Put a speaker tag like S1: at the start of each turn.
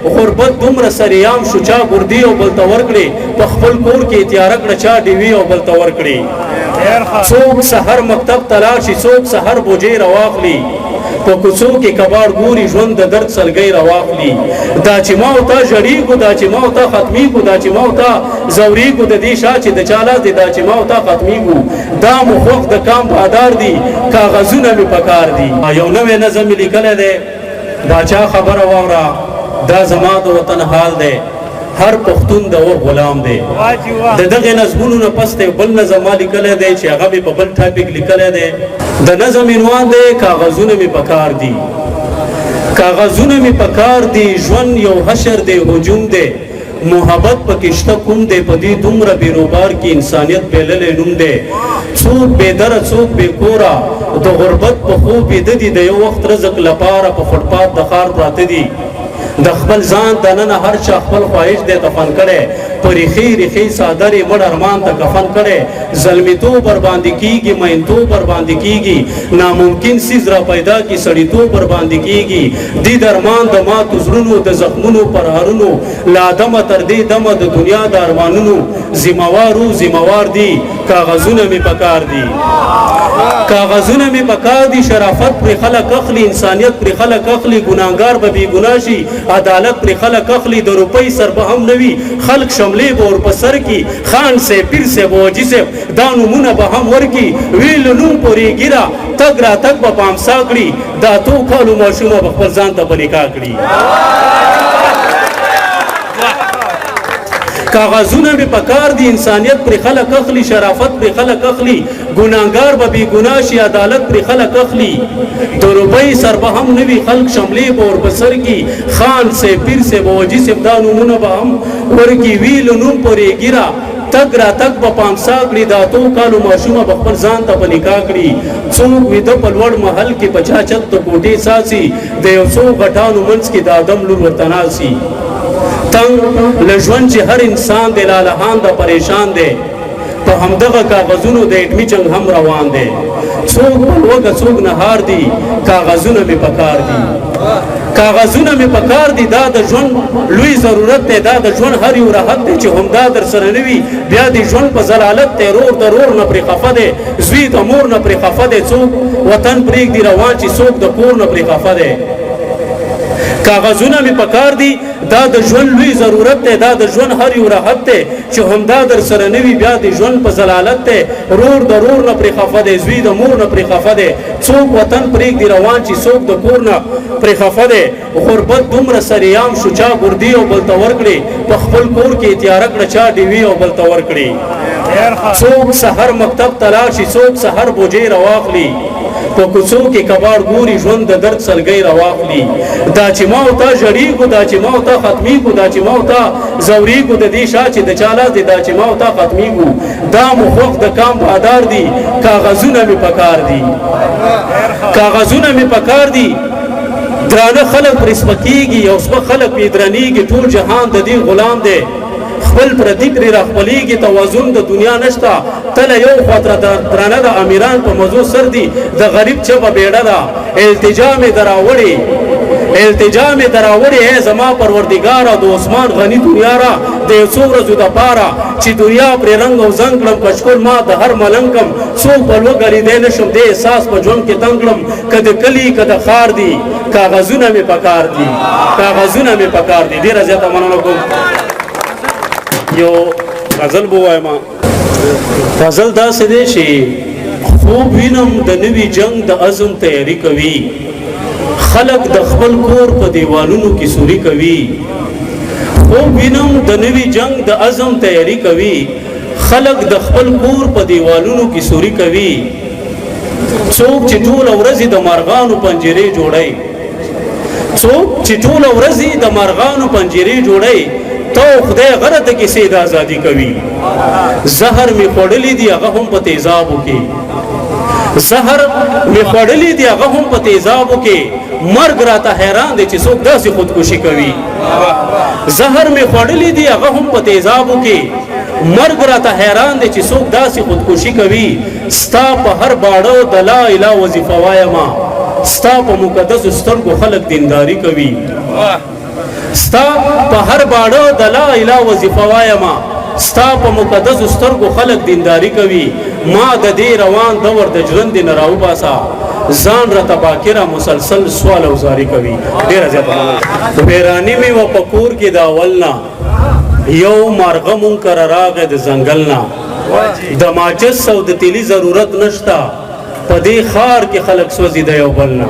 S1: غربت دومره سریام شو چا ګردي او بل ته ورکړي په خپل کور کې تیاره کړه چا ډیوي او بل ته ورکړي څوک سحر مکتب ته لاړ شي څوک سحر بوجۍ راواخلي په کوڅو کې کباړ ګوري ژوند د درد سلګۍ راواخلي دا چې ما او تا ژړېږو دا چې ما او تا ختمېږو دا چې ما او تا ځورېږو د دې شا چې د چا لاس دی دا چې ما او تا ختمېږو دا مو خوښ د کام بادار دي کاغذونه مې پکار دي یو نوی نظم مې لیکلی دی دا چا خبره واوره دا زما د وطن حال دی هر پښتون د و غلام دی د دغه نظمونو نه پس ته بل نظم ما لیکلی دی چې هغه مې په بل ټاپک لیکلی دی د نظم عنوان دی کاغذونه مې پکار دي کاغذونه مې پکار دي ژوند یو حشر دی هجوم دی محبت پکې شته کوم دی په دې دومره بیروبار کې انسانیت بېللی نوم دی څوک بېدره څوک بېکوره د غربت په خوب بیده دي د یو وخت رزق لپاره په فټپات د ښار پراته دي د خپل ځان دننه هر چا خپل خواهش دی دفن کړی په ریښې ریښې څادرې مړ ارمان ته کفن کړی زلمیتوب ورباندې کېږي مینتوب ورباندې کېږي ناممکن څیز را پیدا کړي سړیتوب ورباندې کېږي دې درمان د ماتو زړونو د زخمونو پرهرونو له آدمه تر دې دمه د دنیا د ارمانونو ذموار دي کاغذونه مې پکار دي کاغذونه مې پکار دي شرافت پرې خلک اخلي انسانیت پرې خلک اخلي ګناهګار به بېګناه شي عدالت پرې خلک اخلي د روپۍ سر به هم نه وي خلک شملې به ور په سر کي خان صاحب پیر صاحب او حاجي صاحب دا نومونه به هم ورکي ویلو نوم پورې ګیره تګ راتګ به پامسا کړي دا اتو کالو ماشومه به خپل ځان ته به نکاح کړي کاغذونه مې پکار دي انسانیت پرې خلک اخلي شرافت پرې خلک اخلي ګناهګار به بېګناه شي عدالت پرې خلک اخلي د روپۍ سر به هم نه وي خلک شملې به ور په سر کي خان صاحب پیر صاحب او حاجي صاحب دا نومونه به هم ورکي ویلو نوم پورې ګیره تګ راتګ به پامسا کړي د اتو کالو ماشومه به خپل ځان ته به نکاح کړي څوک ویده په لوړ محل کې په چا چت د کوټې ساسي د یو څو غټانو منځ کې د آدم لور ورته ناسي تنگ له ژوند چې هر انسان د لالهان د پریشان دی په همدغه کاغذونو د اټمي جنګ هم روان دی څوک په لوږه څوک نهار دي کاغذونه مې پکار دي کاغذونه مې پکار دي دا د ژوند لوی ضرورت دی دا د ژوند هر یو راحت دی چې همدا در سره نه وي بیا د ژوند په ضلالت دی رور د رور نه پرې خفه دی زوی د مور نه پرې خفه دی څوک وطن پرېږدي روان چې څوک د کور نه پرې خفه دی کاغذونه مې پکار دي دا د ژوند لوی ضرورت دی دا د ژوند هر یو راحت دی چې همدا در سره نه وي بیا د ژوند په ضلالت دی رور د رور نه پرې خفه دی زوی د مور نه پرې خفه دی څوک وطن پرېږدي روان چې څوک د کور نه پرې خفه دی غربت دومره سریام شو چا ګردي او بل ته ورکړي په خپل کور کې تیاره کړه چا ډیوي او بل ته ورکړي څوک سحر مکتب ته لاړ شي څوک سحر بوجۍ راواخلي په کوڅو کې کباړ ګوري ژوند د درد سلګۍ راواخلي دا چې ما او تا ژړېږو دا چې ما او تا ختمېږو دا چې ما او تا ځورېږو د دې شا چې د چا لاس دی دا چې ما او تا ختمېږو دا مو خوښ د کام بادار دي کاغذونه مې پکار دي کاغذونه مې پکار دي درانه خلک پرې سپکېږي او سپک خلک پرې درنېږي ټول جهان د دې غلام دی خپل پردي پرې راخپلېږي توازن د دنیا نشته تله یو خواته درانه د امیران په موضوع سر دي د غریب چپه بیړه ده التجا مې دراوړې ای زما پروردګاره د عثمان غني دنیا را د یو څو ورځو دپاره چې دنیا پرې رنګ او زنګ کړم کچکول ما د هر ملنګم څوک په لوږه لیدی نه شم دې احساس په ژوند کې تنګ کړم که د کلي که د ښار دي کاغذونه مې پکار دي ډېره زیاته مننه کوم یو غزل به ووایم غزل داسې دی چې خوب وینم د نوي جنګ د عزم تیاري کوي خلک د خپل کور په دیوالونو کې سوري کوي خوب وینم د نوي جنګ د عزم تیاري کوي خلک د خپل کور په دیوالونو کې سوري کوي څوک چې ټوله ورځ د مرغانو پنجرې جوړی تو خدای غره ته کیسې د ازادي کوي زهر می خوړلې دی هغه هم په تیزابو کې مرګ راته حیران دی چې څوک داسې خودکشي کوي زهر می خوړلې دی هغه هم په تیزابو کې مرګ راته حیران دی چې څوک داسې خودکشي کوي ستا په هر باړو د لا اله وظیفه وایما ستا په مقدسو سترګو خلک دینداري کوي ستا په هر باړه د لا اله وظیفه وایما ستا په مقدس سترګو خلق دینداری کوي ما د دې روان دور د ژوند نه راوباسا ځان راته باکره مسلسل سوال او زاری کوي ډیره زیاته بیرانی می و پکور کې دا اولنا یو مرغه منکر راغه د ځنګلنا د ماچس او د تیلی ضرورت نشتا په دې خار کې خلق سوځي د یو بلنا